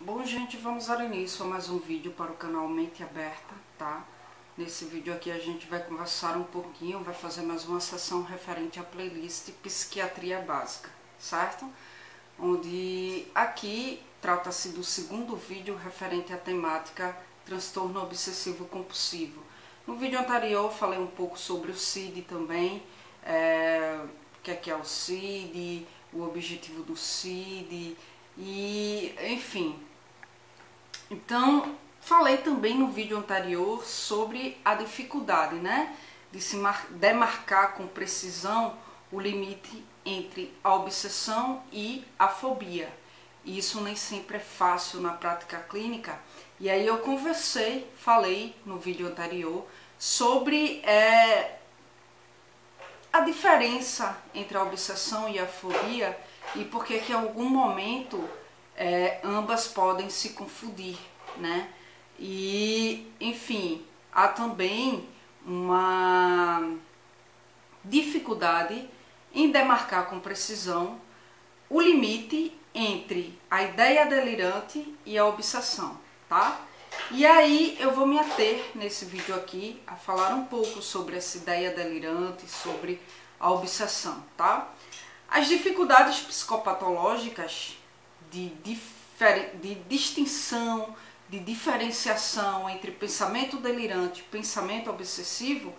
Bom, gente, vamos dar início a mais um vídeo para o canal Mente Aberta, tá? Nesse vídeo aqui a gente vai conversar um pouquinho, vai fazer mais uma sessão referente à playlist Psiquiatria Básica, certo? Onde aqui trata-se do segundo vídeo referente à temática transtorno obsessivo compulsivo. No vídeo anterior eu falei um pouco sobre o CID também, o que é o CID, o objetivo do CID e enfim. Então, falei também no vídeo anterior sobre a dificuldade, né, de se demarcar com precisão o limite entre a obsessão e a fobia. E isso nem sempre é fácil na prática clínica. E aí eu falei no vídeo anterior sobre a diferença entre a obsessão e a fobia e por que em algum momento ambas podem se confundir, né? E, enfim, há também uma dificuldade em demarcar com precisão o limite entre a ideia delirante e a obsessão, tá? E aí eu vou me ater nesse vídeo aqui a falar um pouco sobre essa ideia delirante, sobre a obsessão, tá? As dificuldades psicopatológicas de distinção, de diferenciação entre pensamento delirante e pensamento obsessivo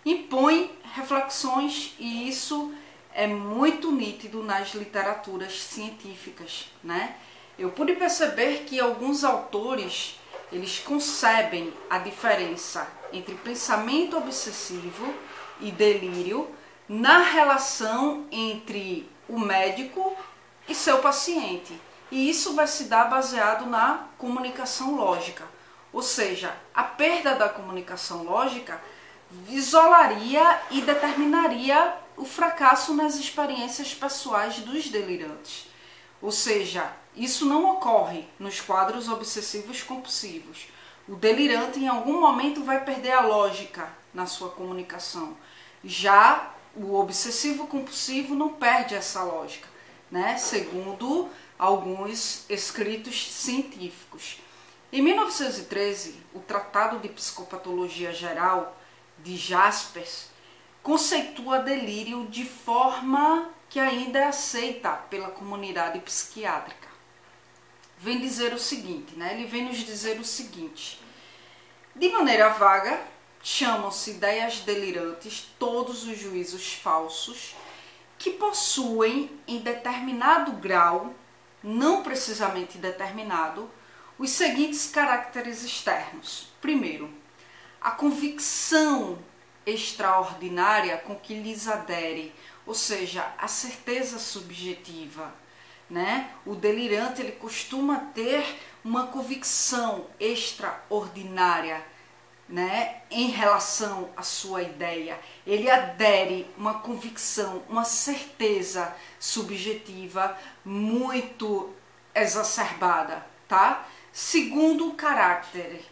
impõem reflexões, e isso é muito nítido nas literaturas científicas, né? Eu pude perceber que alguns autores, eles concebem a diferença entre pensamento obsessivo e delírio na relação entre o médico e seu paciente. E isso vai se dar baseado na comunicação lógica. Ou seja, a perda da comunicação lógica isolaria e determinaria o fracasso nas experiências pessoais dos delirantes. Ou seja, isso não ocorre nos quadros obsessivos compulsivos. O delirante em algum momento vai perder a lógica na sua comunicação. Já o obsessivo compulsivo não perde essa lógica, né? Segundo alguns escritos científicos. Em 1913, o Tratado de Psicopatologia Geral de Jaspers conceitua delírio de forma que ainda é aceita pela comunidade psiquiátrica. Vem dizer o seguinte, né? Ele vem nos dizer o seguinte: de maneira vaga, chamam-se ideias delirantes todos os juízos falsos que possuem em determinado grau, não precisamente determinado, os seguintes caracteres externos. Primeiro, a convicção extraordinária com que lhes adere, ou seja, a certeza subjetiva, né? O delirante, ele costuma ter uma convicção extraordinária, né, em relação à sua ideia. Ele adere uma convicção, uma certeza subjetiva muito exacerbada, tá? Segundo caráter,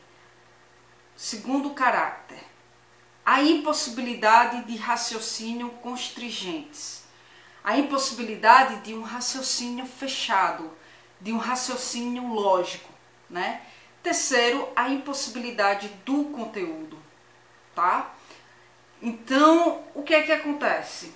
a impossibilidade de raciocínio constringentes, a impossibilidade de um raciocínio fechado, de um raciocínio lógico, né? Terceiro, a impossibilidade do conteúdo, tá? Então, o que é que acontece?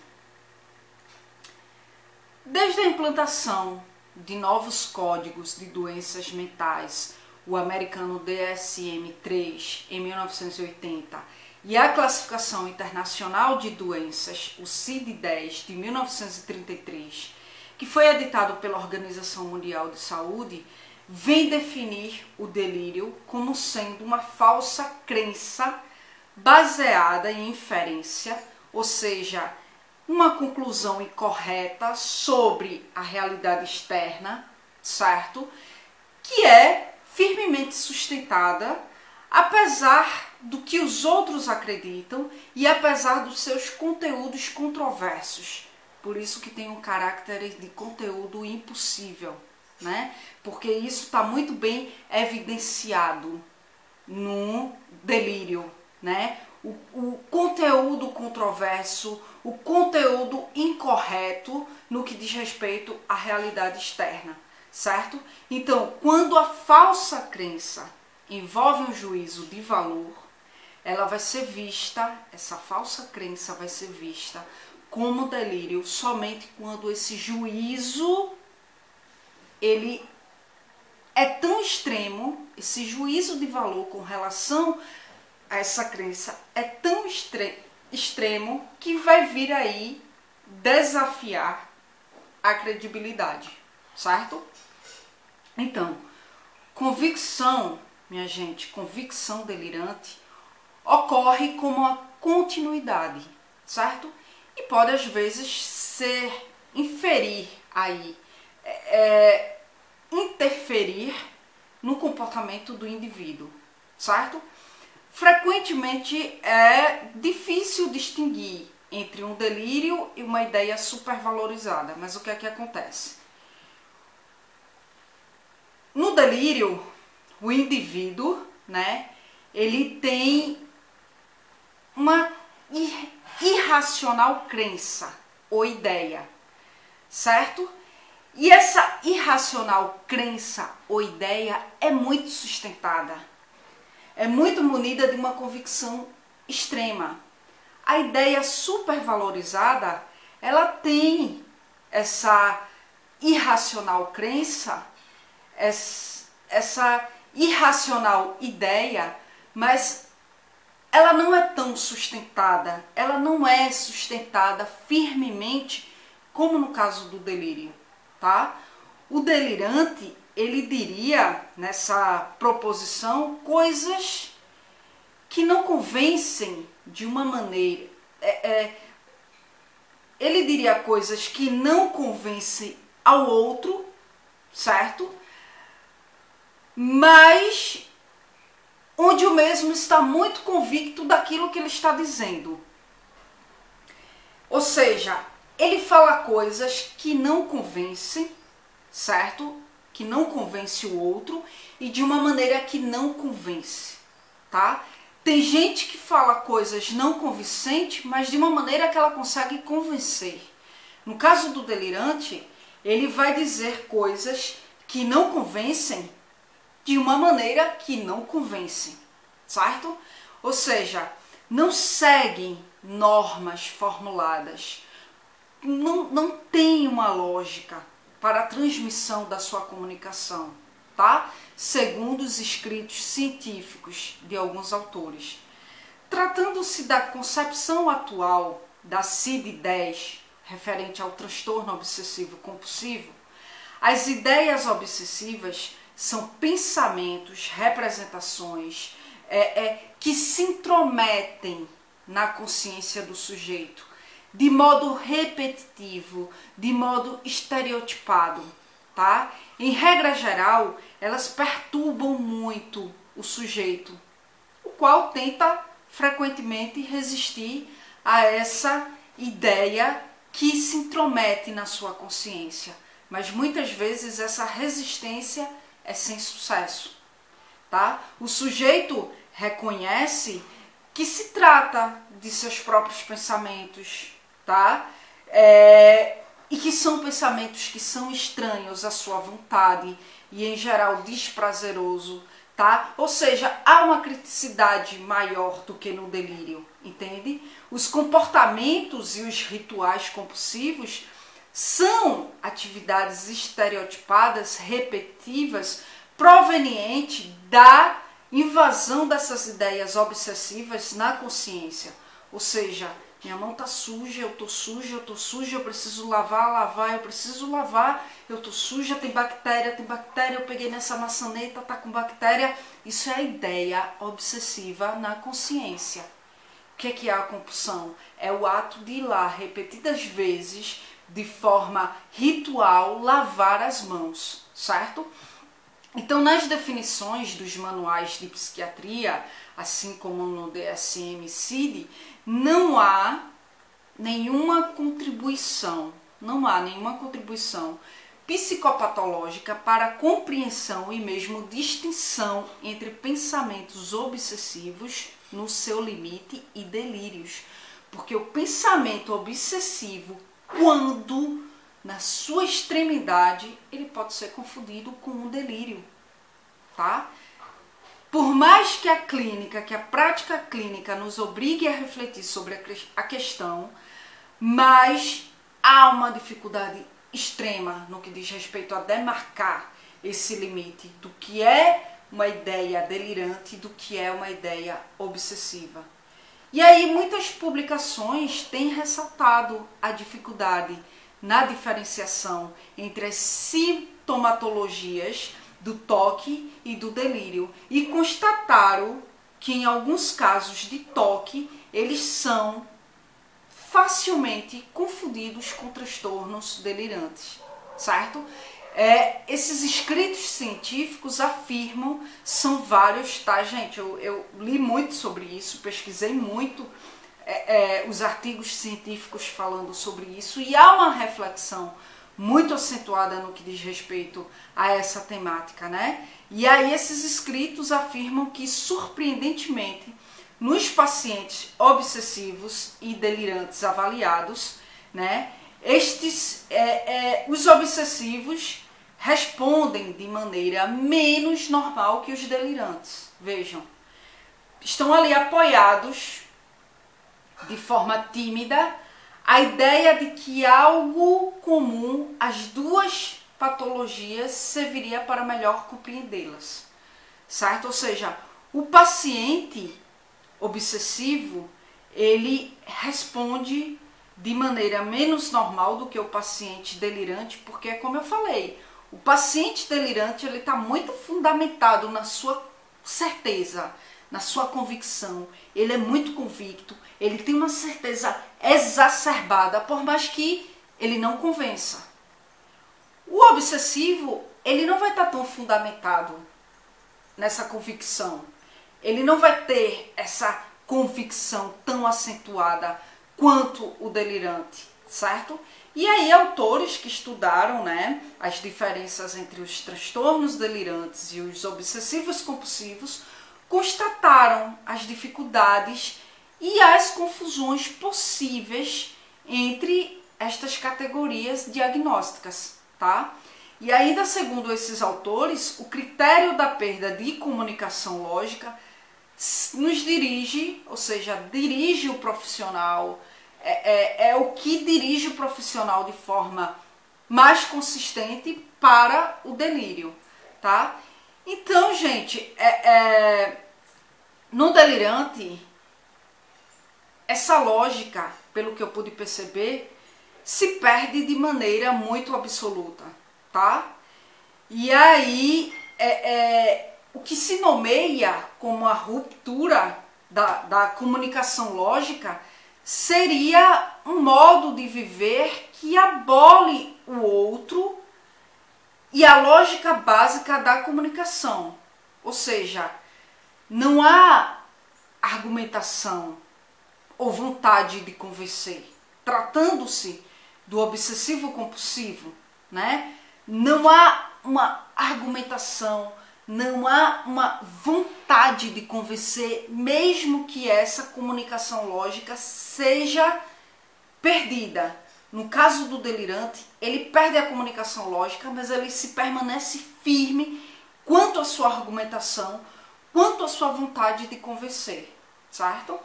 Desde a implantação de novos códigos de doenças mentais, o americano DSM-3 em 1980 e a Classificação Internacional de Doenças, o CID-10 de 1933, que foi editado pela Organização Mundial de Saúde, vem definir o delírio como sendo uma falsa crença baseada em inferência, ou seja, uma conclusão incorreta sobre a realidade externa, certo? Que é firmemente sustentada, apesar do que os outros acreditam e apesar dos seus conteúdos controversos. Por isso que tem um caráter de conteúdo impossível, né? Porque isso está muito bem evidenciado no delírio, né? O conteúdo controverso, o conteúdo incorreto no que diz respeito à realidade externa, certo? Então, quando a falsa crença envolve um juízo de valor, ela vai ser vista, essa falsa crença vai ser vista como delírio somente quando esse juízo, ele é tão extremo, esse juízo de valor com relação a essa crença é tão extremo que vai vir aí desafiar a credibilidade, certo? Então, convicção, minha gente, convicção delirante ocorre como uma continuidade, certo? E pode às vezes ser inferir aí, interferir no comportamento do indivíduo, certo? Frequentemente é difícil distinguir entre um delírio e uma ideia supervalorizada, mas o que é que acontece? No delírio, o indivíduo, né, ele tem uma irracional crença ou ideia, certo? E essa irracional crença ou ideia é muito sustentada, é muito munida de uma convicção extrema. A ideia supervalorizada, ela tem essa irracional crença, essa irracional ideia, mas ela não é tão sustentada, ela não é sustentada firmemente como no caso do delírio, tá? O delirante, ele diria nessa proposição coisas que não convencem de uma maneira, ele diria coisas que não convencem ao outro, certo? Mas onde o mesmo está muito convicto daquilo que ele está dizendo. Ou seja, ele fala coisas que não convencem, certo? Que não convence o outro e de uma maneira que não convence, tá? Tem gente que fala coisas não convincentes, mas de uma maneira que ela consegue convencer. No caso do delirante, ele vai dizer coisas que não convencem de uma maneira que não convence, certo? Ou seja, não seguem normas formuladas, não tem uma lógica para a transmissão da sua comunicação, tá? Segundo os escritos científicos de alguns autores. Tratando-se da concepção atual da CID-10, referente ao transtorno obsessivo compulsivo, as ideias obsessivas são pensamentos, representações que se intrometem na consciência do sujeito de modo repetitivo, de modo estereotipado, tá? Em regra geral, elas perturbam muito o sujeito, o qual tenta frequentemente resistir a essa ideia que se intromete na sua consciência, mas muitas vezes essa resistência é sem sucesso, tá? O sujeito reconhece que se trata de seus próprios pensamentos, tá? E que são pensamentos que são estranhos à sua vontade e em geral desprazeroso, tá? Ou seja, há uma criticidade maior do que no delírio, entende? Os comportamentos e os rituais compulsivos são atividades estereotipadas, repetitivas, provenientes da invasão dessas ideias obsessivas na consciência. Ou seja, minha mão tá suja, eu tô suja, eu preciso lavar, eu preciso lavar, eu tô suja, tem bactéria, eu peguei nessa maçaneta, tá com bactéria. Isso é a ideia obsessiva na consciência. O que é a compulsão? É o ato de ir lá repetidas vezes, de forma ritual, lavar as mãos, certo? Então, nas definições dos manuais de psiquiatria, assim como no DSM-CID, não há nenhuma contribuição psicopatológica para a compreensão e mesmo distinção entre pensamentos obsessivos no seu limite e delírios. Porque o pensamento obsessivo, quando na sua extremidade, ele pode ser confundido com um delírio, tá? Por mais que a prática clínica nos obrigue a refletir sobre a questão, mas há uma dificuldade extrema no que diz respeito a demarcar esse limite do que é uma ideia delirante e do que é uma ideia obsessiva. E aí muitas publicações têm ressaltado a dificuldade na diferenciação entre as sintomatologias do toque e do delírio e constataram que em alguns casos de toque eles são facilmente confundidos com transtornos delirantes, certo? Esses escritos científicos afirmam, são vários, tá, gente? Eu li muito sobre isso, pesquisei muito os artigos científicos falando sobre isso, e há uma reflexão muito acentuada no que diz respeito a essa temática, né? E aí esses escritos afirmam que, surpreendentemente, nos pacientes obsessivos e delirantes avaliados, né, os obsessivos respondem de maneira menos normal que os delirantes. Vejam, estão ali apoiados de forma tímida a ideia de que algo comum às duas patologias serviria para melhor compreendê-las, certo? Ou seja, o paciente obsessivo, ele responde de maneira menos normal do que o paciente delirante, porque, como eu falei, o paciente delirante ele está muito fundamentado na sua certeza, na sua convicção, ele é muito convicto, ele tem uma certeza exacerbada, por mais que ele não convença. O obsessivo, ele não vai estar tão fundamentado nessa convicção, ele não vai ter essa convicção tão acentuada quanto o delirante, certo? E aí autores que estudaram, né, as diferenças entre os transtornos delirantes e os obsessivos compulsivos constataram as dificuldades e as confusões possíveis entre estas categorias diagnósticas, tá? E ainda segundo esses autores, o critério da perda de comunicação lógica nos dirige, ou seja, dirige o profissional, é o que dirige o profissional de forma mais consistente para o delírio, tá? Então, gente, no delirante, essa lógica, pelo que eu pude perceber, se perde de maneira muito absoluta, tá? E aí, o que se nomeia como a ruptura da comunicação lógica seria um modo de viver que abole o outro e a lógica básica da comunicação. Ou seja, não há argumentação ou vontade de convencer. Tratando-se do obsessivo compulsivo, né? Não há uma argumentação, não há uma vontade de convencer, mesmo que essa comunicação lógica seja perdida. No caso do delirante, ele perde a comunicação lógica, mas ele se permanece firme quanto à sua argumentação, quanto à sua vontade de convencer, certo?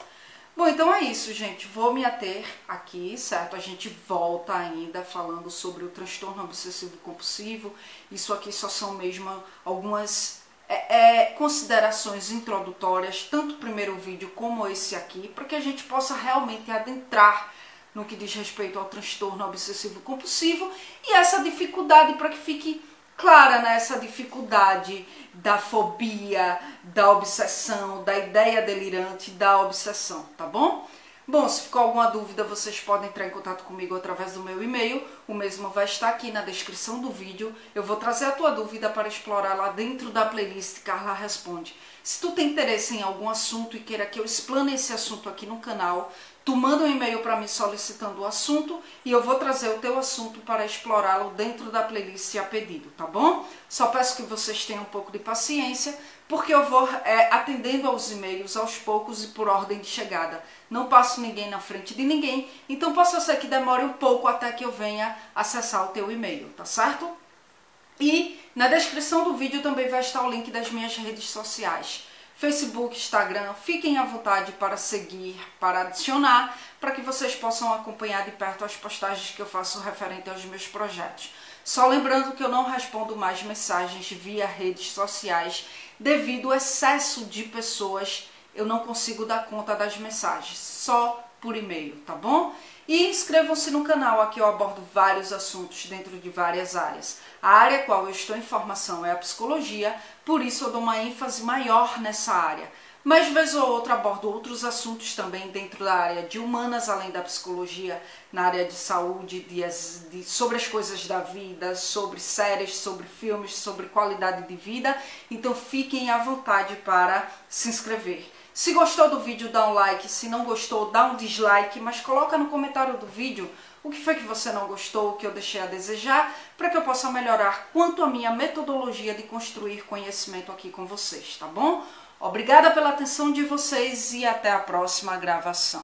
Bom, então é isso, gente. Vou me ater aqui, certo? A gente volta ainda falando sobre o transtorno obsessivo compulsivo. Isso aqui só são mesmo algumas considerações introdutórias, tanto o primeiro vídeo como esse aqui, para que a gente possa realmente adentrar no que diz respeito ao transtorno obsessivo compulsivo e essa dificuldade, para que fique clara, né, essa dificuldade da fobia, da obsessão, da ideia delirante, da obsessão, tá bom? Bom, se ficou alguma dúvida, vocês podem entrar em contato comigo através do meu e-mail, o mesmo vai estar aqui na descrição do vídeo. Eu vou trazer a tua dúvida para explorar lá dentro da playlist Carla Responde. Se tu tem interesse em algum assunto e queira que eu explane esse assunto aqui no canal, tu manda um e-mail para mim solicitando o assunto e eu vou trazer o teu assunto para explorá-lo dentro da playlist a pedido, tá bom? Só peço que vocês tenham um pouco de paciência, porque eu vou atendendo aos e-mails aos poucos e por ordem de chegada. Não passo ninguém na frente de ninguém, então possa ser que demore um pouco até que eu venha acessar o teu e-mail, tá certo? E na descrição do vídeo também vai estar o link das minhas redes sociais. Facebook, Instagram, fiquem à vontade para seguir, para adicionar, para que vocês possam acompanhar de perto as postagens que eu faço referente aos meus projetos. Só lembrando que eu não respondo mais mensagens via redes sociais, devido ao excesso de pessoas, eu não consigo dar conta das mensagens, só por e-mail, tá bom? E inscrevam-se no canal, aqui eu abordo vários assuntos dentro de várias áreas. A área a qual eu estou em formação é a psicologia, por isso eu dou uma ênfase maior nessa área. Mas vez ou outra abordo outros assuntos também dentro da área de humanas, além da psicologia, na área de saúde, sobre as coisas da vida, sobre séries, sobre filmes, sobre qualidade de vida. Então fiquem à vontade para se inscrever. Se gostou do vídeo, dá um like. Se não gostou, dá um dislike. Mas coloca no comentário do vídeo o que foi que você não gostou, o que eu deixei a desejar, para que eu possa melhorar quanto à minha metodologia de construir conhecimento aqui com vocês, tá bom? Obrigada pela atenção de vocês e até a próxima gravação.